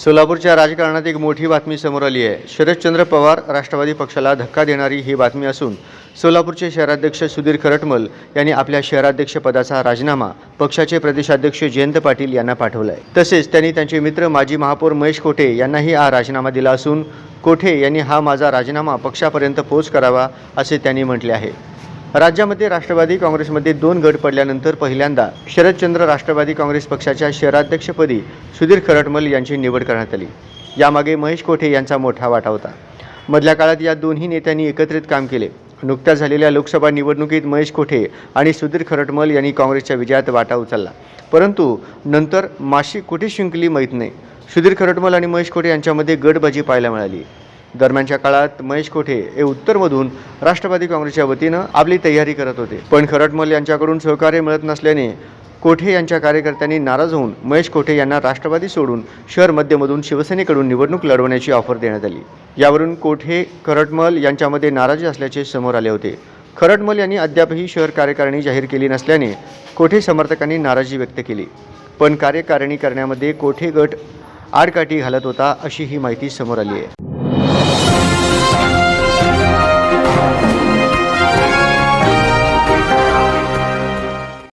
सोलापूरच्या राजकारणात एक मोठी बातमी समोर आली आहे। शरदचंद्र पवार राष्ट्रवादी पक्षाला धक्का देणारी ही बातमी असून सोलापूरचे शहराध्यक्ष सुधीर खरटमल यांनी आपल्या शहराध्यक्षपदाचा राजीनामा पक्षाचे प्रदेशाध्यक्ष जयंत पाटील यांना पाठवला आहे। तसेच त्यांनी त्यांचे मित्र माजी महापौर महेश कोठे यांनाही हा राजीनामा दिला असून कोठे यांनी हा माझा राजीनामा पक्षापर्यंत पोहोच करावा असे त्यांनी म्हटले आहे। राज्यामध्ये राष्ट्रवादी काँग्रेसमध्ये 2 गट पडल्यानंतर पहिल्यांदा शरदचंद्र राष्ट्रवादी काँग्रेस पक्षाच्या शहराध्यक्षपदी सुधीर खरटमल यांची निवड करण्यात आली। यामागे महेश कोठे यांचा मोठा वाटा होता। मधल्या काळात या दोन्ही नेत्यांनी एकत्रित काम केले। नुकत्याच झालेल्या लोकसभा निवडणुकीत महेश कोठे आणि सुधीर खरटमल यांनी काँग्रेसच्या विजयात वाटा उचलला, परंतु नंतर माशी कुठे शिंकली माहीत नाही। सुधीर खरटमल आणि महेश कोठे यांच्यामध्ये गटबाजी पाहायला मिळाली। दरम्यानच्या काळात महेश कोठे हे उत्तरमधून राष्ट्रवादी काँग्रेसच्या वतीनं आपली तयारी करत होते, पण खरटमल यांच्याकडून सहकार्य मिळत नसल्याने कोठे यांच्या कार्यकर्त्यांनी नाराज होऊन महेश कोठे यांना राष्ट्रवादी सोडून शहर मध्यमधून शिवसेनेकडून निवडणूक लढवण्याची ऑफर देण्यात आली। यावरून कोठे खरटमल यांच्यामध्ये नाराजी असल्याचे समोर आले होते। खरटमल यांनी अद्यापही शहर कार्यकारिणी जाहीर केली नसल्याने कोठे समर्थकांनी नाराजी व्यक्त केली, पण कार्यकारिणी करण्यामध्ये कोठे गट आडकाठी घालत होता अशी ही माहिती समोर आली आहे।